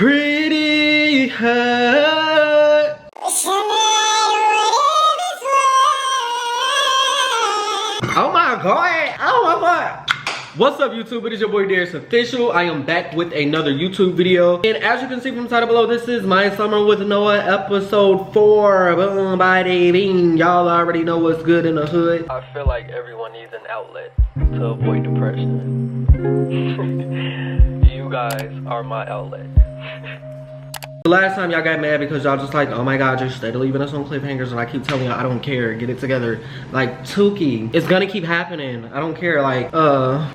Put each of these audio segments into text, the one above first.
Pretty hurt. Oh my god. Oh my god. What's up YouTube? It is your boy Darriusofficiall. I am back with another YouTube video. And as you can see from the title below, this is My Summer with Noah episode 4. Boom, body, bing. Y'all already know what's good in the hood. I feel like everyone needs an outlet to avoid depression. You guys are my outlet. The last time y'all got mad because y'all just like, oh my god, you're steady leaving us on cliffhangers, and I keep telling y'all I don't care, get it together. Like, Tukey, it's gonna keep happening. I don't care, like,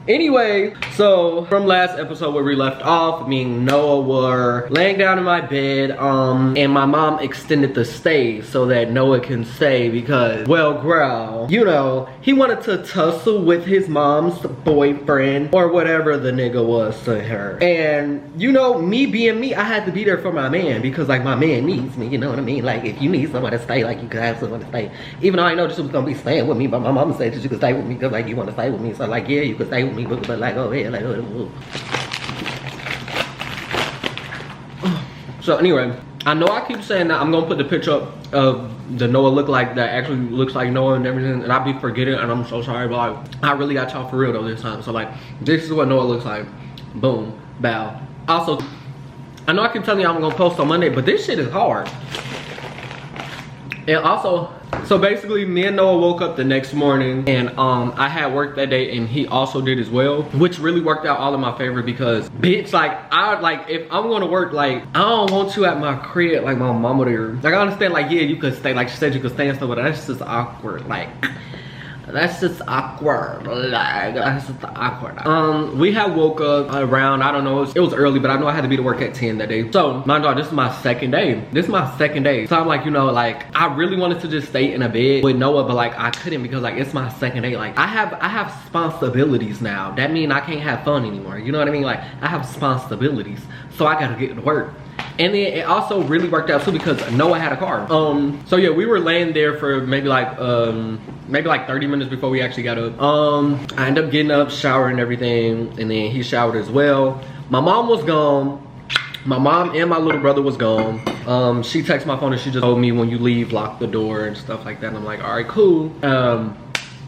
anyway, so from last episode where we left off, me and Noah were laying down in my bed, and my mom extended the stay so that Noah can stay because, well, growl, you know, he wanted to tussle with his mom's boyfriend or whatever the nigga was to her. And, you know, me being me, I had to be there for my man because like my man needs me, you know what I mean? Like if you need someone to stay, like you could have someone to stay. Even though I know this was gonna be staying with me, but my mama said that you could stay with me because like you want to stay with me. So like yeah, you could stay with me, but like oh yeah, like oh. So anyway, I know I keep saying that I'm gonna put the picture up of the Noah look like that actually looks like Noah and everything, and I be forgetting, and I'm so sorry, but like I really got y'all for real though this time. So like this is what Noah looks like. Boom, bow. Also, I know I keep telling you I'm gonna post on Monday, but this shit is hard. And also, so basically me and Noah woke up the next morning and I had work that day and he also did as well, which really worked out all in my favor because bitch, like if I'm gonna work, like I don't want you at my crib like my mama there. Like I understand, like yeah, you could stay, like she said you could stay and stuff, but that's just awkward. Like that's just awkward. Like that's just awkward. We had woke up around, I don't know, it was early, but I know I had to be to work at 10 that day. So mind you, this is my second day. This is my second day. So I'm like, you know, like I really wanted to just stay in a bed with Noah, but like I couldn't because like it's my second day. Like I have responsibilities now. That means I can't have fun anymore. You know what I mean? Like I have responsibilities. So I gotta get to work. And then it also really worked out too because Noah had a car. So yeah, we were laying there for maybe like 30 minutes before we actually got up. I ended up getting up, showering and everything, and then he showered as well. My mom was gone. My mom and my little brother was gone. She texted my phone and she just told me when you leave, lock the door and stuff like that. And I'm like, all right, cool.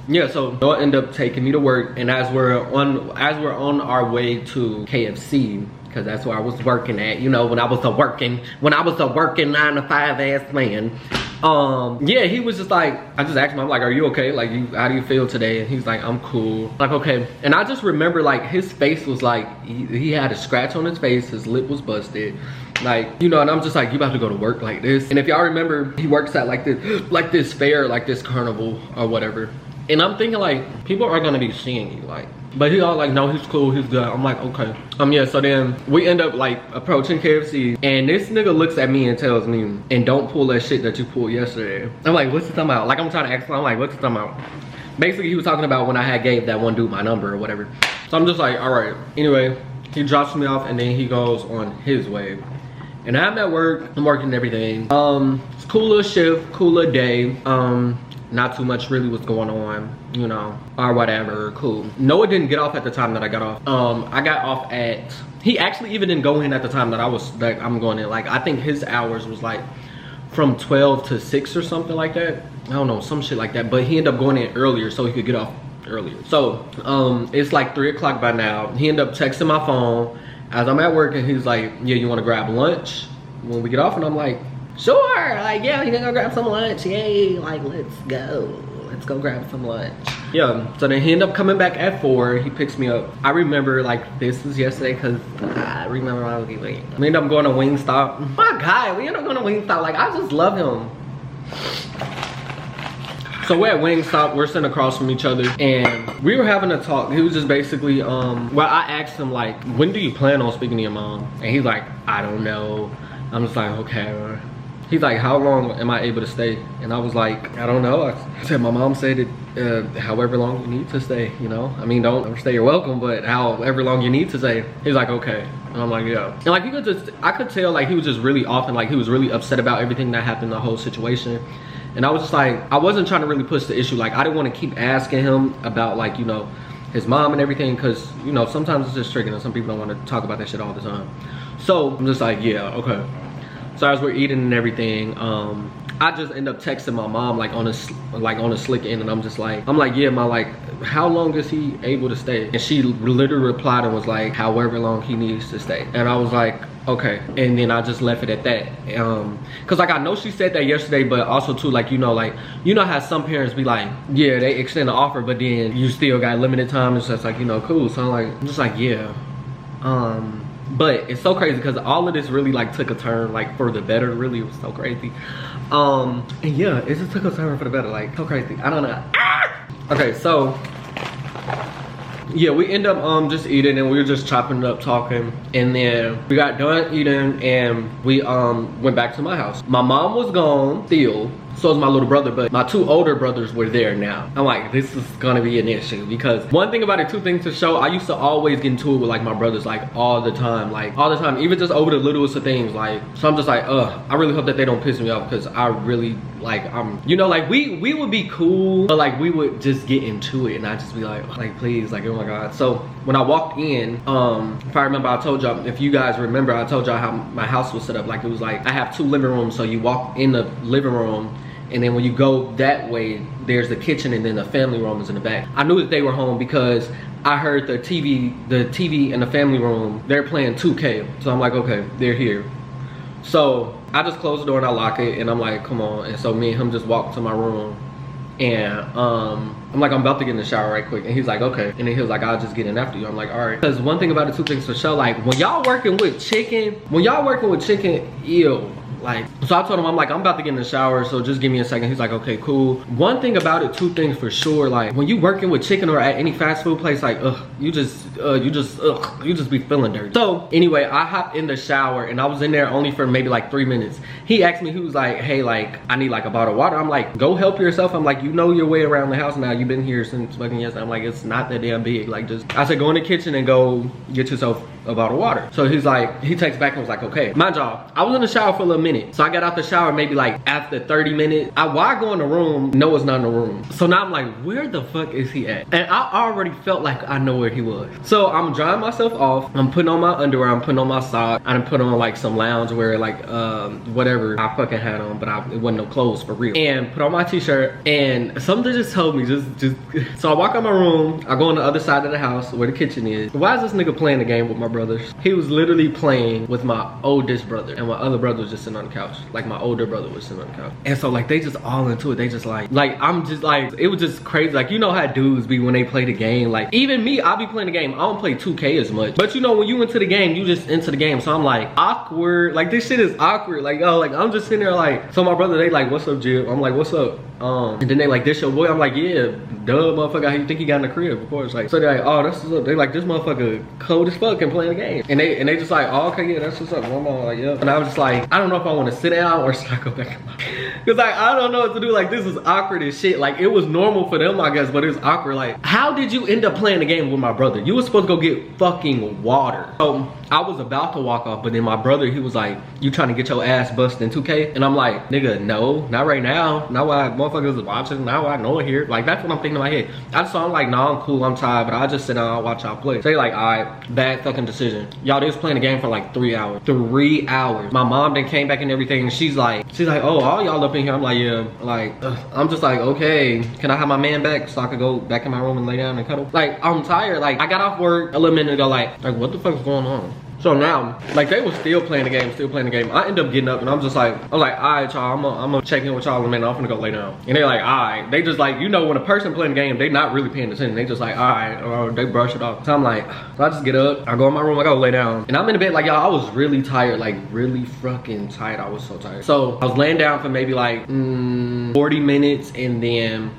Yeah, so Noah ended up taking me to work, and as we're on our way to KFC, because that's where I was working at, you know, when I was a working 9-to-5 ass man. Yeah, he was just like, I just asked him, I'm like, are you okay? Like, how do you feel today? And he's like, I'm cool. Like, okay. And I just remember like his face was like, he had a scratch on his face, his lip was busted. Like, you know, and I'm just like, you about to go to work like this? And if y'all remember, he works at like this fair, like this carnival or whatever. And I'm thinking like, people are gonna be seeing you, like, but he all like, no, he's cool, he's good. I'm like, okay. Yeah, so then we end up like approaching KFC, and this nigga looks at me and tells me, and don't pull that shit that you pulled yesterday. I'm like, what's he talking about? Like I'm trying to ask him, I'm like, what's he talking about? Basically, he was talking about when I had gave that one dude my number or whatever. So I'm just like, all right. Anyway, he drops me off and then he goes on his way. And I'm at work, I'm working and everything. It's a cool little shift, cool little day. Not too much really was going on, you know, or whatever, cool. Noah didn't get off at the time that I got off. I got off at, he actually even didn't go in at the time that I'm going in. Like, I think his hours was like from 12 to 6 or something like that. I don't know, some shit like that. But he ended up going in earlier so he could get off earlier. So, it's like 3 o'clock by now. He ended up texting my phone as I'm at work, and he's like, yeah, you wanna grab lunch when we get off? And I'm like, sure, like, yeah, you can go grab some lunch, yay, like, let's go grab some lunch. Yeah, so then he ended up coming back at 4, he picks me up. I remember, like, this was yesterday, because I remember when I was leaving. We ended up going to Wingstop. My God, we ended up going to Wingstop, like, I just love him. So we're at Wingstop, we're sitting across from each other, and we were having a talk. He was just basically, well, I asked him, like, when do you plan on speaking to your mom? And he's like, I don't know. I'm just like, okay. He's like, how long am I able to stay? And I was like, I don't know. I said, my mom said it, however long you need to stay, you know? I mean, don't stay, you're welcome, but however long you need to stay. He's like, okay. And I'm like, yeah. And like, I could tell like he was just really off, and like he was really upset about everything that happened, the whole situation. And I was just like, I wasn't trying to really push the issue. Like, I didn't want to keep asking him about like, you know, his mom and everything, because, you know, sometimes it's just triggering and some people don't want to talk about that shit all the time. So I'm just like, yeah, okay. So as we're eating and everything, I just end up texting my mom like on a slick end, and I'm like, yeah, ma, like, how long is he able to stay? And she literally replied and was like, however long he needs to stay. And I was like, okay. And then I just left it at that. Cause like I know she said that yesterday, but also too, like, you know how some parents be like, yeah, they extend the offer, but then you still got limited time. It's just like, you know, cool. So I'm just like, yeah. But it's so crazy because all of this really like took a turn like for the better. Really, it was so crazy. And yeah, it just took a turn for the better, like so crazy. I don't know. Okay, so yeah, we end up just eating, and we were just chopping it up, talking, and then we got done eating and we went back to my house. My mom was gone still, so was my little brother, but my 2 older brothers were there now. I'm like, this is gonna be an issue, because one thing about it, 2 things to show, I used to always get into it with like my brothers, like all the time, even just over the littlest of things, like, so I'm just like, I really hope that they don't piss me off, because I really, like, you know, like we would be cool, but like we would just get into it, and I'd just be like please, like, oh my God. So when I walked in, if I remember, I told y'all, if you guys remember, I told y'all how my house was set up. Like, it was like, I have 2 living rooms, so you walk in the living room, and then when you go that way, there's the kitchen, and then the family room is in the back. I knew that they were home because I heard the TV in the family room, they're playing 2K. So I'm like, okay, they're here. So I just close the door and I lock it, and I'm like, come on. And so me and him just walk to my room, and I'm like, I'm about to get in the shower right quick. And he's like, okay. And then he was like, I'll just get in after you. I'm like, all right. Because one thing about the 2 things to show, like, when y'all working with chicken, ew. Like, so I told him, I'm like, I'm about to get in the shower, so just give me a second. He's like, okay, cool. One thing about it, 2 things for sure, like, when you working with chicken or at any fast food place, like, you just be feeling dirty. So anyway, I hopped in the shower, and I was in there only for maybe like 3 minutes. He asked me, he was like, hey, like, I need like a bottle of water. I'm like, go help yourself. I'm like, you know your way around the house now. You've been here since fucking yesterday. I'm like, it's not that damn big. Like, just, I said, go in the kitchen and go get yourself a bottle of water. So he's like, he takes back and was like, okay. Mind y'all, I was in the shower for a little minute. So I got out the shower maybe like after 30 minutes. Why I go in the room, Noah's not in the room. So now I'm like, where the fuck is he at? And I already felt like I know where he was. So I'm drying myself off. I'm putting on my underwear. I'm putting on my sock. I done put on like some loungewear, like whatever I fucking had on, but it wasn't no clothes for real. And put on my t-shirt, and something just told me, just. So I walk out my room. I go on the other side of the house where the kitchen is. Why is this nigga playing the game with my brothers? He was literally playing with my oldest brother, and my other brother was just sitting on the couch. Like, my older brother was sitting on the couch. And so like, they just all into it. They just like I'm just like, it was just crazy. Like, you know how dudes be when they play the game. Like, even me, I'll be playing the game. I don't play 2K as much, but you know, when you into the game, you just into the game. So I'm like, awkward. Like, this shit is awkward. Like, oh, like, I'm just sitting there like, so my brother, they like, what's up, Jib? I'm like, what's up? And then they like, this your boy? I'm like, yeah, duh, motherfucker, how you think he got in the crib? Of course. Like, so they're like, oh, that's what's up. They like, this motherfucker cold as fuck and playing the game. And they just like, oh, okay, yeah, that's what's up. I'm all like, yeah. And I was just like, I don't know if I want to sit down or should I go back in my, cause like, I don't know what to do. Like, this is awkward as shit. Like, it was normal for them, I guess, but it was awkward. Like, how did you end up playing the game with my brother? You was supposed to go get fucking water. So I was about to walk off, but then my brother, he was like, you trying to get your ass busted in 2K? And I'm like, nigga, no, not right now. Not while motherfuckers is watching. Now I know it here. Like, that's what I'm thinking in my head. I'm like, nah, I'm cool, I'm tired, but I'll just sit down and watch y'all play. So they like, all right, bad fucking decision. Y'all, they was playing the game for like 3 hours. 3 hours. My mom then came back and everything, and she's like, oh, all y'all up in here? I'm like, yeah. Like, I'm just like, okay, can I have my man back so I could go back in my room and lay down and cuddle? Like, I'm tired. Like, I got off work a little minute ago, like what the fuck's going on? So now, like, they was still playing the game, I end up getting up, and I'm like, all right, y'all, I'm gonna check in with y'all in a minute. I'm gonna go lay down. And they're like, all right. They just like, you know, when a person playing the game, they not really paying attention. They just like, all right, or they brush it off. So I'm like, so I just get up, I go in my room, I go lay down. And I'm in the bed, like, y'all, I was really tired, like, really fucking tired. I was so tired. So I was laying down for maybe like 40 minutes, and then,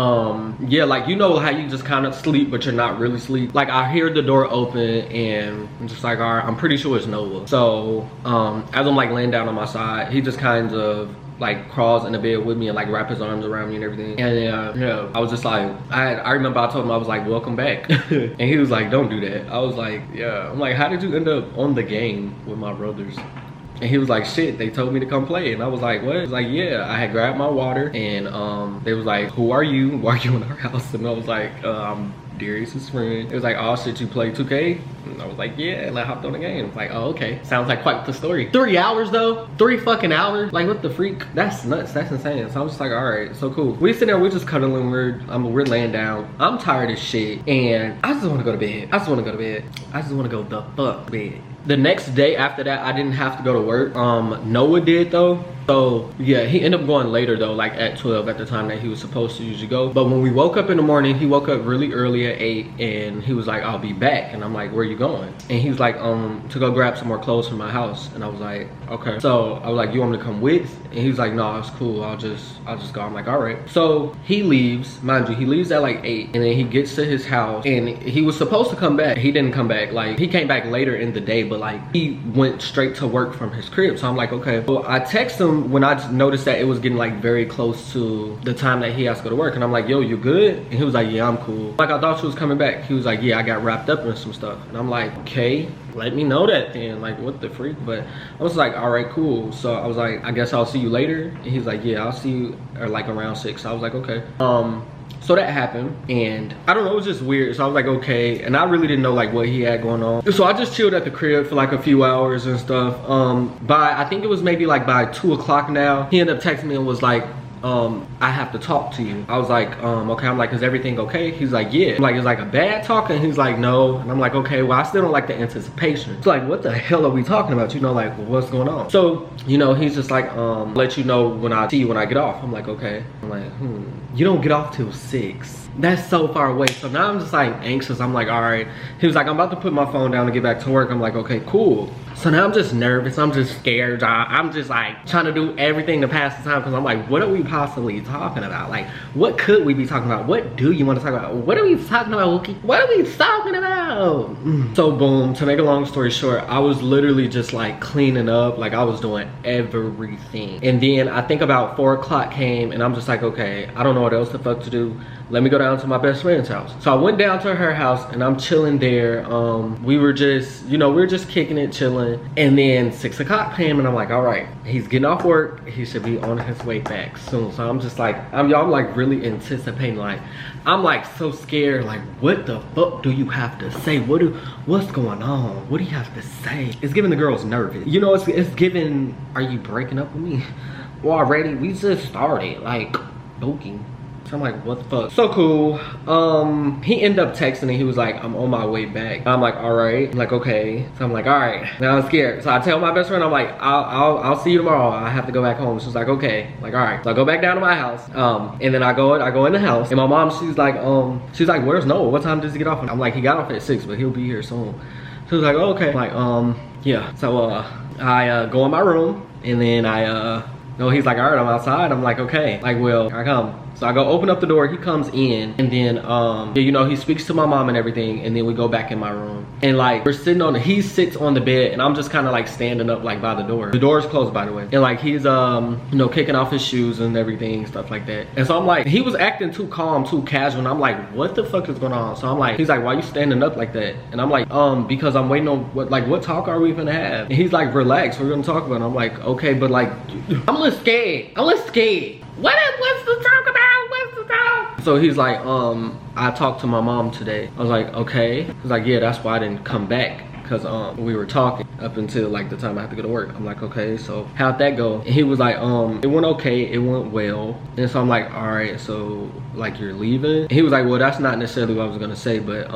yeah, like, you know how you just kind of sleep, but you're not really sleep. Like, I hear the door open, and I'm just like, all right, I'm pretty sure it's Noah. So as I'm like laying down on my side, he just kind of like crawls in the bed with me and like wrap his arms around me and everything. And yeah, I was just like, I remember I told him, I was like, welcome back. And he was like, don't do that. I was like, yeah. I'm like, how did you end up on the game with my brothers? And he was like, shit, they told me to come play. And I was like, what? He was like, yeah, I had grabbed my water, and they was like, who are you? Why are you in our house? And I was like, Darrius's friend. It was like, oh shit, you play 2K? And I was like, yeah, and I hopped on the game. I was like, oh, okay. Sounds like quite the story. 3 hours though? 3 fucking hours? Like, what the freak? That's nuts, that's insane. So I was just like, all right, so cool. We sitting there, we're just cuddling, we're laying down. I'm tired as shit, and I just wanna go to bed. I just wanna go to bed. I just wanna go the fuck to bed. The next day after that, I didn't have to go to work. Noah did though. So yeah, he ended up going later though, like at 12 at the time that he was supposed to usually go. But when we woke up in the morning, he woke up really early at 8 and he was like, I'll be back. And I'm like, where you going? And he was like, to go grab some more clothes from my house. And I was like, okay. So I was like, you want me to come with? And he was like, no, it's cool. I'll just go. I'm like, all right. So he leaves, mind you, he leaves at like 8 and then he gets to his house and he was supposed to come back. He didn't come back. Like he came back later in the day, but like he went straight to work from his crib. So I'm like, okay. So I text him when I just noticed that it was getting like very close to the time that he has to go to work, and I'm like, yo, you good? And he was like, yeah, I'm cool. Like I thought she was coming back. He was like, yeah, I got wrapped up in some stuff. And I'm like, okay, let me know that then. Like, what the freak? But I was like, all right, cool. So I was like, I guess I'll see you later. And he's like, yeah, I'll see you like around 6. So I was like, okay. So that happened, and I don't know, it was just weird. So I was like, okay, and I really didn't know like what he had going on. So I just chilled at the crib for like a few hours and stuff. By I think it was maybe like by 2 o'clock now, he ended up texting me and was like, I have to talk to you. I was like, okay. I'm like, is everything okay? He's like, yeah. I'm like, it's like a bad talk? And he's like, no. And I'm like, okay, well, I still don't like the anticipation. It's like, what the hell are we talking about? You know, like, what's going on? So, you know, he's just like, let you know when I see you when I get off. I'm like, okay. I'm like, you don't get off till 6. That's so far away. So now I'm just like anxious. I'm like, all right. He was like, I'm about to put my phone down to get back to work. I'm like, okay, cool. So now I'm just nervous. I'm just scared. I'm just like trying to do everything to pass the time, because I'm like, what are we possibly talking about? Like, what could we be talking about? What do you want to talk about? What are we talking about, Wookie? What are we talking about? So boom, to make a long story short, I was literally just like cleaning up. Like I was doing everything. And then I think about 4 o'clock came and I'm just like, okay, I don't know what else the fuck to do. Let me go down to my best friend's house. So I went down to her house and I'm chilling there. We were just, you know, we were just kicking it, chilling. And then 6 o'clock came and I'm like, all right, he's getting off work. He should be on his way back soon. So I'm just like, I'm like really anticipating. Like, I'm like so scared. Like, what the fuck do you have to say? What's going on? What do you have to say? It's giving the girls nervous. You know, it's giving, are you breaking up with me? Well, already, we just started, like, joking. So I'm like, what the fuck? So cool. He ended up texting and he was like, I'm on my way back. I'm like, all right. I'm like, okay. So I'm like, all right. Now I'm scared. So I tell my best friend, I'm like, I'll see you tomorrow. I have to go back home. She's like, okay. Like, all right. So I go back down to my house. And then I go in the house. And my mom, she's like, where's Noah? What time does he get off? I'm like, he got off at 6, but he'll be here soon. She was like, oh, okay. I'm like, yeah. So I go in my room and then no, he's like, all right, I'm outside. I'm like, okay. Like, well, I come. So I go open up the door, he comes in, and then, you know, he speaks to my mom and everything, and then we go back in my room. And like, we're sitting on, he sits on the bed, and I'm just kind of like standing up like by the door. The door is closed, by the way. And like, he's, you know, kicking off his shoes and everything, stuff like that. And so I'm like, he was acting too calm, too casual, and I'm like, what the fuck is going on? So I'm like, he's like, why you standing up like that? And I'm like, because I'm waiting on, what talk are we gonna have? And he's like, relax, we're gonna talk about it. I'm like, okay, but like, I'm a little scared. What's to talk about? What's to talk? So he's like, I talked to my mom today. I was like, okay. He's like, yeah, that's why I didn't come back. Because we were talking up until like the time I have to go to work. I'm like, okay, so how'd that go? And he was like, it went okay, it went well. And so I'm like, all right, so like you're leaving? And he was like, well, that's not necessarily what I was gonna say, but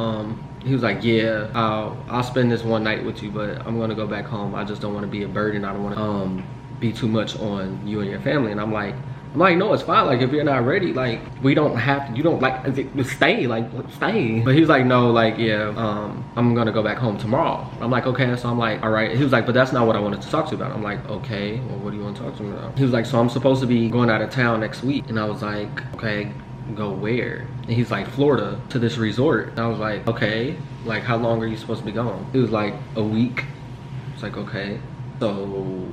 he was like, yeah, I'll spend this one night with you, but I'm gonna go back home. I just don't wanna be a burden. I don't wanna be too much on you and your family. And I'm like, no, it's fine. Like, if you're not ready, like, we don't have to, you don't like, stay, like, stay. But he was like, no, like, yeah, I'm gonna go back home tomorrow. I'm like, okay. So I'm like, all right. He was like, but that's not what I wanted to talk to you about. I'm like, okay, well, what do you want to talk to me about? He was like, so I'm supposed to be going out of town next week. And I was like, okay, go where? And he's like, Florida, to this resort. And I was like, okay, like, how long are you supposed to be gone? He was like, a week. It's like, okay, so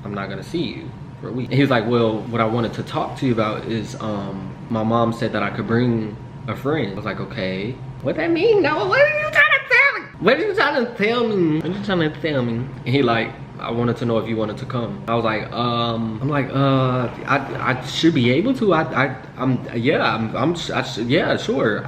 I'm not gonna see you for a week. And he was like, well, what I wanted to talk to you about is my mom said that I could bring a friend. I was like, okay, what that mean? No, what are you trying to tell me? What are you trying to tell me? What are you trying to tell me? And he like, all I wanted to know if you wanted to come. I was like, I'm like, I should be able to. Yeah, sure.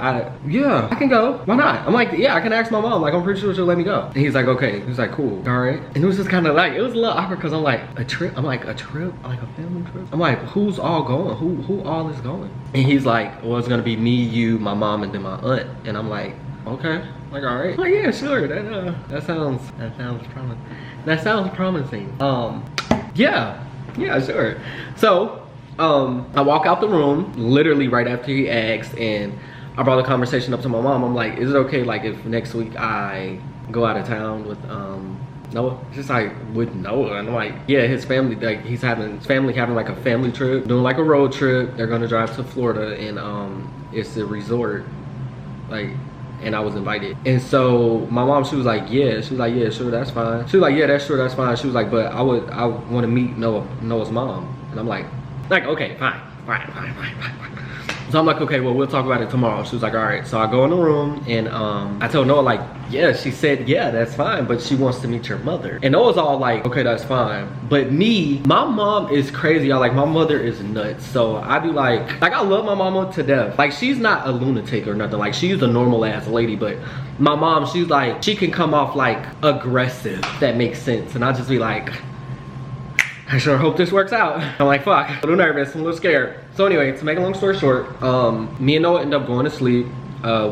Yeah, I can go. Why not? I'm like, yeah, I can ask my mom. Like, I'm pretty sure she'll let me go. And he's like, okay. He's like, cool. All right. And it was just kind of like, it was a little awkward because I'm like, a trip? I'm like, a trip? Like a family trip? I'm like, who's all going? Who all is going? And he's like, well, it's gonna be me, you, my mom, and then my aunt. And I'm like, okay. Like, all right. Like, yeah, sure. That sounds promising. That sounds promising. Yeah, sure. So, I walk out the room literally right after he asked, and I brought the conversation up to my mom. I'm like, is it okay, like, if next week I go out of town with Noah? Just like with Noah? And I'm like, yeah, his family, like, his family having like a family trip, doing like a road trip. They're gonna drive to Florida, and it's a resort, like. And I was invited. And so my mom, she was like, yeah. She was like, yeah, sure, that's fine. She was like, yeah, that's fine. She was like, but I want to meet Noah's mom. And I'm like, okay, fine. So I'm like, okay, well, we'll talk about it tomorrow. She was like, all right. So I go in the room, and I told Noah, like, yeah, she said, yeah, that's fine, but she wants to meet your mother. And Noah's all like, okay, that's fine. But me, my mom is crazy, y'all. Like, my mother is nuts. So I do like I love my mama to death. Like, she's not a lunatic or nothing. Like, she's a normal ass lady, but my mom, she's like, she can come off like aggressive, if that makes sense. And I just be like, I sure hope this works out. I'm like, fuck, I'm a little nervous, I'm a little scared. So anyway, to make a long story short, me and Noah ended up going to sleep.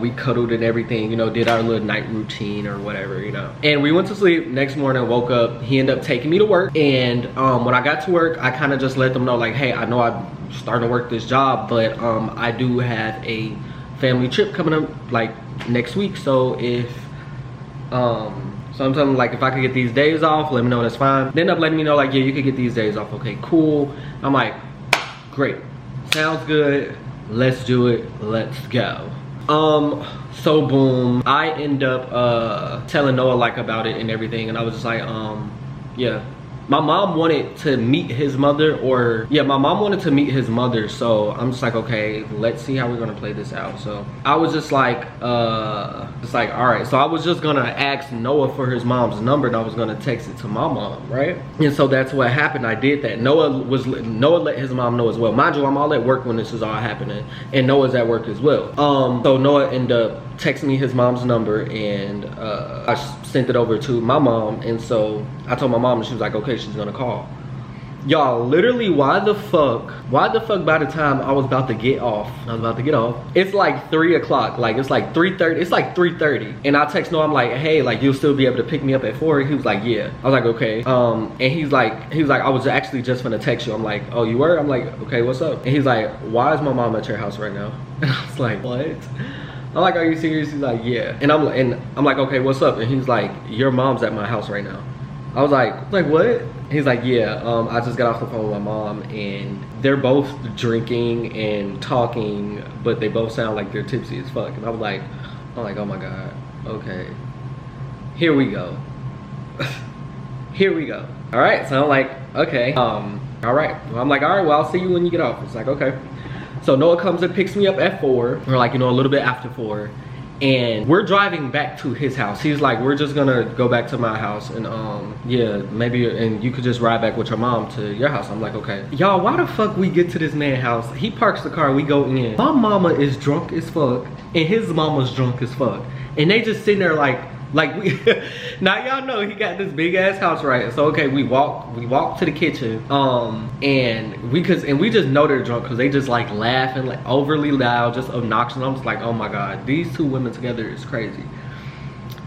We cuddled and everything, you know, did our little night routine or whatever, you know. And we went to sleep. Next morning, woke up. He ended up taking me to work. And when I got to work, I kind of just let them know, like, hey, I know I'm starting to work this job, but I do have a family trip coming up, like, next week. So if so I'm telling them, like, if I could get these days off, let me know, that's fine. They end up letting me know, like, yeah, you could get these days off. Okay, cool. I'm like, great. Sounds good. Let's do it. Let's go. So boom. I end up telling Noah, like, about it and everything. And I was just like, yeah. My mom wanted to meet his mother, or yeah, my mom wanted to meet his mother. So I'm just like, okay, let's see how we're gonna play this out. So I was just like, all right. So I was just gonna ask Noah for his mom's number, and I was gonna text it to my mom, right? And so that's what happened. I did that. Noah let his mom know as well. Mind you, I'm all at work when this is all happening, and Noah's at work as well. So Noah ended up texting me his mom's number, and I sent it over to my mom. And so I told my mom, and she was like, okay, she's gonna call. Y'all, literally, why the fuck by the time I was about to get off, it's like 3 o'clock. Like, it's like 3:30. It's like 3:30. And I text Noah, I'm like, hey, like, you'll still be able to pick me up at 4? He was like, yeah. I was like, okay. And he's like, I was actually just gonna text you. I'm like, oh, you were? I'm like, okay, what's up? And he's like, why is my mom at your house right now? And I was like, what? I'm like, are you serious? He's like, yeah. And I'm like, okay, what's up? And he's like, your mom's at my house right now. I was like, what? He's like, yeah, I just got off the phone with my mom, and they're both drinking and talking, but they both sound like they're tipsy as fuck. And I'm like, oh my God, okay. Here we go. Here we go. All right, so I'm like, okay. All right. Well, I'm like, all right, well, I'll see you when you get off. It's like, okay. So Noah comes and picks me up at 4, or like, you know, a little bit after 4. And we're driving back to his house. He's like, we're just gonna go back to my house, and yeah, maybe, and you could just ride back with your mom to your house. I'm like, okay. Y'all, why the fuck we get to this man's house? He parks the car, we go in. My mama is drunk as fuck, and his mama's drunk as fuck. And they just sitting there like we now y'all know he got this big ass house, right? So okay, we walk to the kitchen, and we just know they're drunk because they just like laughing, like overly loud, just obnoxious. I'm just like, oh my God, these two women together is crazy.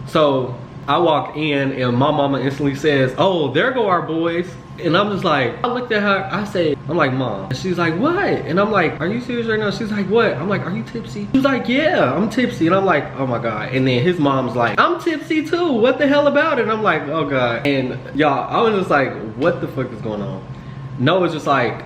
So I walk in, and my mama instantly says, oh, there go our boys. And I'm just like, I looked at her, I said, I'm like, Mom. And she's like, what? And I'm like, are you serious right now? She's like, what? I'm like, are you tipsy? She's like, yeah, I'm tipsy. And I'm like, oh my God. And then his mom's like, I'm tipsy too. What the hell about it? And I'm like, oh God. And y'all, I was just like, what the fuck is going on? Noah's just like,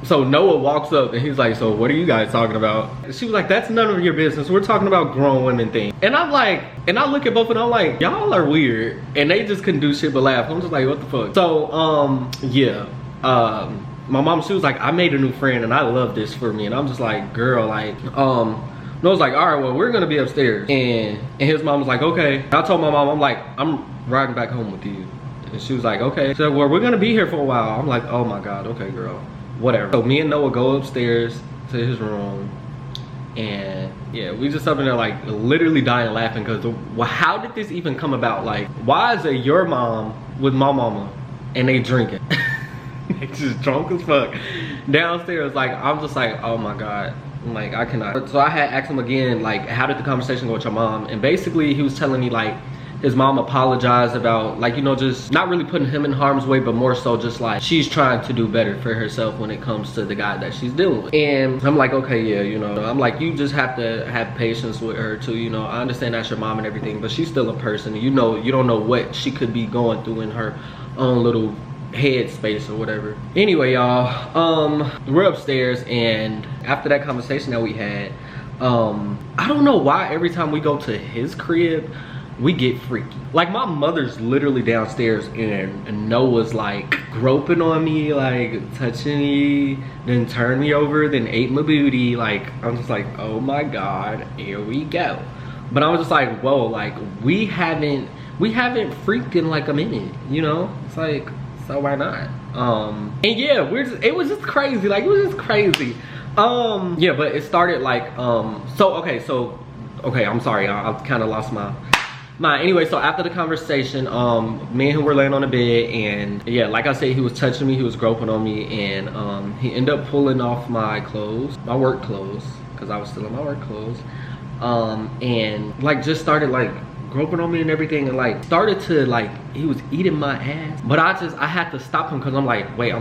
so Noah walks up, and he's like, so what are you guys talking about? She was like, that's none of your business. We're talking about grown women things. And I'm like, and I look at both of them, I'm like, y'all are weird. And they just couldn't do shit but laugh. I'm just like, what the fuck? So, yeah. My mom, she was like, I made a new friend, and I love this for me. And I'm just like, girl, like, Noah's like, all right, well, we're gonna be upstairs. And his mom was like, okay. And I told my mom, I'm like, I'm riding back home with you. And she was like, okay. She's like, well, we're gonna be here for a while. I'm like, oh my God, okay, girl, whatever. So me and Noah go upstairs to his room. And yeah, we just up in there like literally dying laughing because well, how did this even come about? Like, why is it your mom with my mama and they drinking? They just drunk as fuck downstairs. Like, I'm just like, oh my God. I'm like, I cannot. So I had asked him again, like, how did the conversation go with your mom? And basically he was telling me like his mom apologized about, like, you know, just not really putting him in harm's way, but more so just like she's trying to do better for herself when it comes to the guy that she's dealing with. And I'm like, okay, yeah, you know, I'm like, you just have to have patience with her too, you know. I understand that's your mom and everything, but she's still a person. You know, you don't know what she could be going through in her own little head space or whatever. Anyway, y'all, we're upstairs, and after that conversation that we had, I don't know why every time we go to his crib we get freaky. Like, my mother's literally downstairs and Noah's like groping on me, like touching me, then turned me over, then ate my booty. Like, I'm just like, oh my God, here we go. But I was just like, whoa, like we haven't freaked in like a minute, you know? It's like, so why not? And yeah, it was just crazy. Like, it was just crazy. Yeah, but it started like, okay, I'm sorry, I kind of lost my mind. Anyway, so after the conversation, me and him were laying on the bed, and yeah, like I said, he was touching me, he was groping on me, and he ended up pulling off my clothes, my work clothes, because I was still in my work clothes, and like just started like groping on me and everything, and like started to like, he was eating my ass, but I had to stop him because I'm like, wait.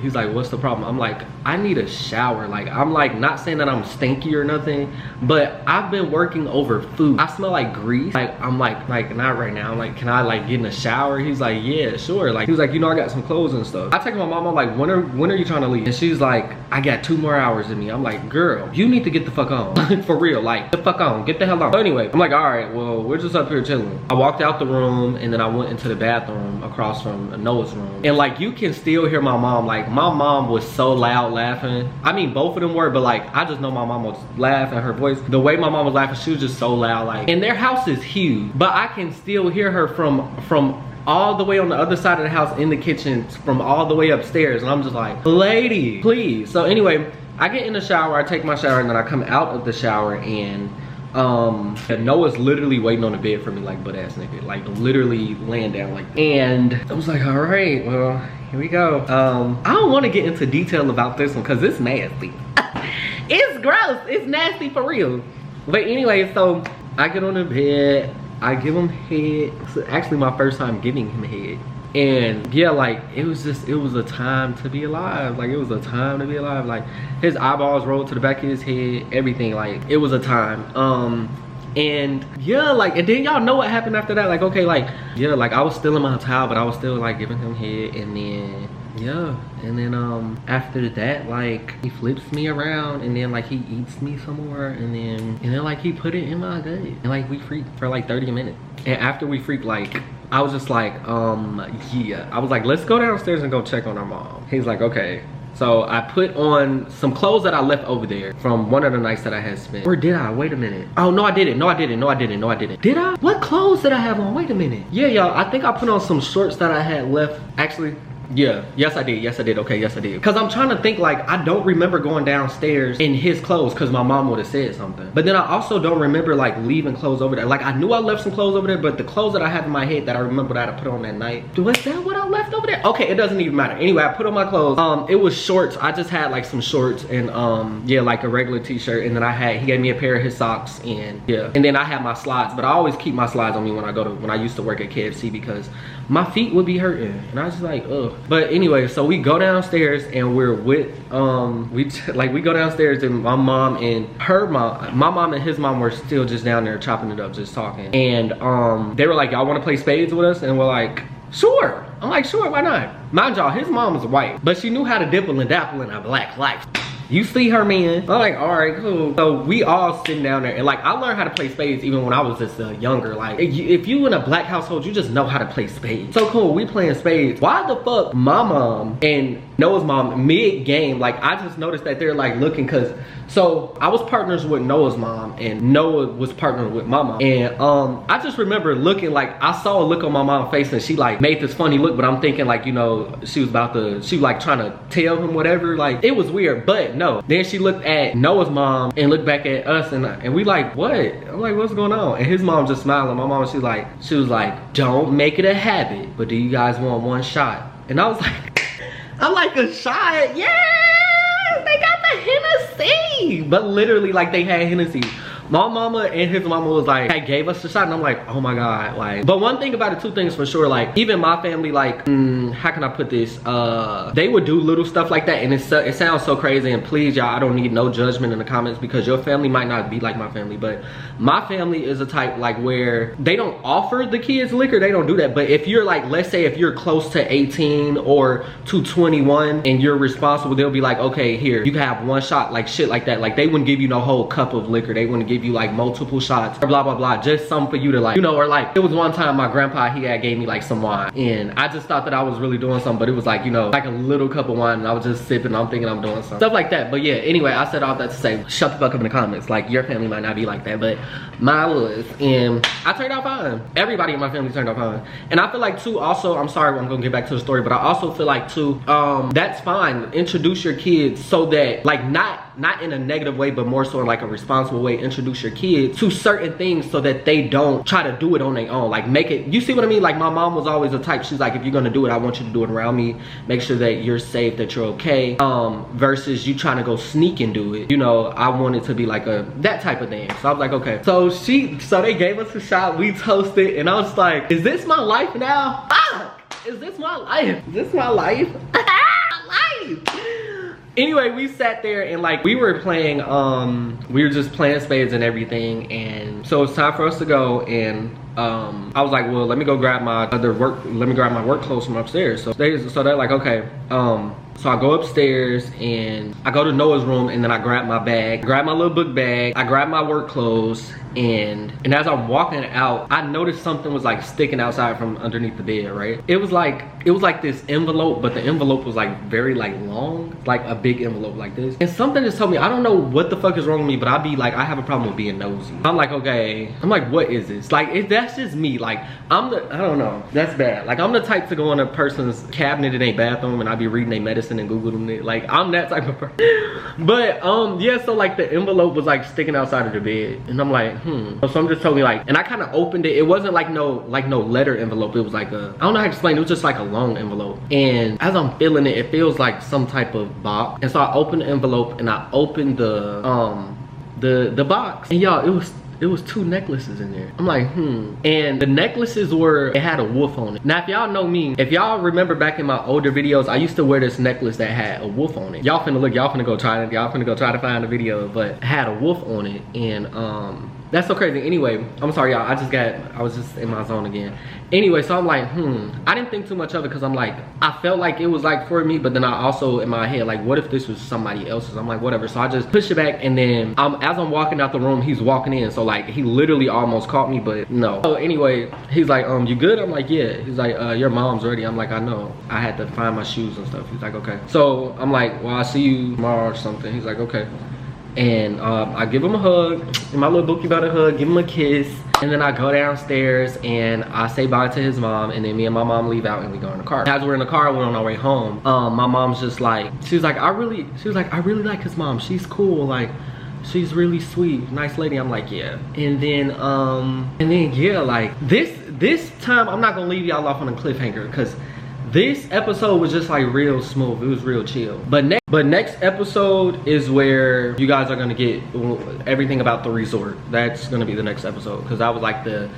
He's like, what's the problem? I'm like, I need a shower. Like, I'm like, not saying that I'm stinky or nothing, but I've been working over food. I smell like grease. Like, I'm like not right now. I'm like, can I like get in the shower? He's like, yeah, sure. Like, he was like, you know, I got some clothes and stuff. I text my mom, I'm like, when are you trying to leave? And she's like, I got 2 more hours in me. I'm like, girl, you need to get the fuck on. For real, like, the fuck on, get the hell on. So anyway, I'm like, all right, well, we're just up here chilling. I walked out the room, and then I went into the bathroom across from Noah's room, and like, you can still hear my mom. Like, my mom was so loud laughing. I mean, both of them were, but like, I just know my mom was laughing. Her voice, the way my mom was laughing, she was just so loud. Like, and their house is huge, but I can still hear her from all the way on the other side of the house in the kitchen, from all the way upstairs. And I'm just like, lady, please. So anyway, I get in the shower, I take my shower, and then I come out of the shower, and Noah's literally waiting on the bed for me, like butt ass naked, like literally laying down like that. And I was like, all right, well, here we go. I don't want to get into detail about this one because it's nasty. It's gross, it's nasty for real. But anyway, so I get on the bed, I give him head. It's actually my first time giving him head. And yeah, like, it was a time to be alive. Like, it was a time to be alive. Like, his eyeballs rolled to the back of his head, everything. Like, it was a time. And yeah, like, and then y'all know what happened after that. Like, okay, like, yeah, like, I was still in my towel, but I was still like giving him head. And then yeah, and then after that, like, he flips me around, and then like he eats me some more, and then like he put it in my gut, and like we freaked for like 30 minutes. And after we freaked, like, I was just like, yeah, I was like, let's go downstairs and go check on our mom. He's like, okay. So I put on some clothes that I left over there from one of the nights that I had spent. Or did I? Wait a minute. Oh, no, I didn't. No, I didn't. No, I didn't. No, I didn't. Did I? What clothes did I have on? Wait a minute. Yeah, y'all, I think I put on some shorts that I had left. Actually, yeah, yes I did, yes I did, okay, yes I did. Because I'm trying to think, like, I don't remember going downstairs in his clothes because my mom would have said something. But then I also don't remember like leaving clothes over there. Like, I knew I left some clothes over there, but the clothes that I had in my head that I remember that I put on that night, was that what I left over there? Okay, it doesn't even matter. Anyway, I put on my clothes. It was shorts. I just had like some shorts and yeah, like a regular t-shirt, and then he gave me a pair of his socks, and yeah, and then I had my slides. But I always keep my slides on me when I used to work at KFC because my feet would be hurting, and I was just like, ugh. But anyway, so we go downstairs, and we're with we go downstairs, and my mom and her mom, my mom and his mom were still just down there chopping it up, just talking. And they were like, y'all want to play spades with us? And we're like, sure. I'm like, sure, why not? Mind y'all, his mom was white, but she knew how to dipple and dapple in a black life. You see her man. I'm like, all right, cool. So we all sitting down there, and like I learned how to play spades even when I was just younger. Like if you in a black household, you just know how to play spades. So cool, we playing spades. Why the fuck my mom and Noah's mom mid game, like I just noticed that they're like looking, cause so I was partners with Noah's mom and Noah was partnering with my mom, and I just remember looking, like I saw a look on my mom's face and she like made this funny look, but I'm thinking like, you know, she was like trying to tell him whatever. Like it was weird, but no. Then she looked at Noah's mom and looked back at us, and we like, what? I'm like, what's going on? And his mom just smiling. My mom, she was like, don't make it a habit, but do you guys want one shot? And I was like, I'm like, a shot? Yeah, they got the Hennessy. But literally, like, they had Hennessy. My mama and his mama was like, hey, gave us a shot, and I'm like, oh my God, like. But one thing about it, two things for sure, like, even my family, like, how can I put this? They would do little stuff like that, and it sounds so crazy, and please, y'all, I don't need no judgment in the comments, because your family might not be like my family, but my family is a type, like, where they don't offer the kids liquor, they don't do that, but if you're like, let's say if you're close to 18 or to 21, and you're responsible, they'll be like, okay, here, you can have one shot, like, shit like that. Like, they wouldn't give you no whole cup of liquor, they wouldn't give you like multiple shots or blah blah blah, just something for you to like, you know. Or like, it was one time my grandpa, he had gave me like some wine, and I just thought that I was really doing something, but it was like, you know, like a little cup of wine, and I was just sipping, I'm thinking I'm doing something, stuff like that. But yeah, anyway, I said all that to say, shut the fuck up in the comments. Like, your family might not be like that, but mine was, and I turned out fine. Everybody in my family turned out fine. And I feel like too, also, I'm sorry, I'm gonna get back to the story, but I also feel like too, that's fine. Introduce your kids so that, like, not in a negative way, but more so in like a responsible way. Introduce your kids to certain things so that they don't try to do it on their own. Like, make it, you see what I mean? Like, my mom was always a type, she's like, if you're gonna do it, I want you to do it around me, make sure that you're safe, that you're okay, versus you trying to go sneak and do it. You know, I want it to be like that type of thing. So I was like, okay. So they gave us a shot, we toasted, and I was like, is this my life now? Fuck! Is this my life? Is this my life? Life! Anyway, we sat there and like we were playing, we were just playing spades and everything, and so it's time for us to go, and I was like, well, let me go grab my work clothes from upstairs. So they're like, okay. So I go upstairs and I go to Noah's room, and then I grab my bag, grab my little book bag, I grab my work clothes, and as I'm walking out, I noticed something was like sticking outside from underneath the bed, right? It was like this envelope, but the envelope was like very like long, like a big envelope like this. And something just told me, I don't know what the fuck is wrong with me, but I'd be like, I have a problem with being nosy. I'm like, okay, I'm like, what is this? Like, that's just me. Like, I don't know, that's bad. Like, I'm the type to go in a person's cabinet in a bathroom and I'd be reading their medicine and Googling it. Like, I'm that type of person. But yeah, so like the envelope was like sticking outside of the bed, and I'm like, so I'm just telling me, like, and I kind of opened it. It wasn't like no letter envelope. It was like I don't know how to explain it. It was just like a long envelope. And as I'm feeling it, it feels like some type of box. And so I opened the envelope and I opened the box. And y'all, it was two necklaces in there. I'm like, And the necklaces it had a wolf on it. Now, if y'all know me, if y'all remember back in my older videos, I used to wear this necklace that had a wolf on it. Y'all finna go try to find the video, but it had a wolf on it, and that's so crazy. Anyway, I'm sorry, y'all. I was just in my zone again. Anyway, so I'm like, I didn't think too much of it, because I'm like, I felt like it was like for me, but then I also in my head, like, what if this was somebody else's? I'm like, whatever. So I just pushed it back, and then as I'm walking out the room, he's walking in. So like, he literally almost caught me, but no. So anyway, he's like, you good? I'm like, yeah. He's like, your mom's ready. I'm like, I know. I had to find my shoes and stuff. He's like, okay. So I'm like, well, I'll see you tomorrow or something. He's like, okay. And I give him a hug, in my little bookie about a hug, give him a kiss, and then I go downstairs and I say bye to his mom, and then me and my mom leave out and we go in the car. As we're in the car, we're on our way home. My mom's just like, she was like, I really like his mom. She's cool, like, she's really sweet, nice lady. I'm like, yeah. And then yeah, like this time I'm not gonna leave y'all off on a cliffhanger, because this episode was just like real smooth. It was real chill. But next episode is where you guys are gonna get everything about the resort. That's gonna be the next episode, because that was like the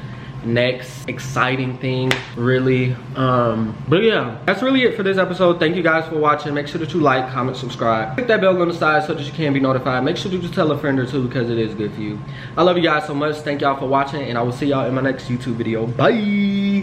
next exciting thing, really. But yeah, that's really it for this episode. Thank you guys for watching. Make sure that you like, comment, subscribe, click that bell on the side so that you can be notified. Make sure to just tell a friend or two, because it is good for you. I love you guys so much. Thank y'all for watching, and I will see y'all in my next YouTube video. Bye.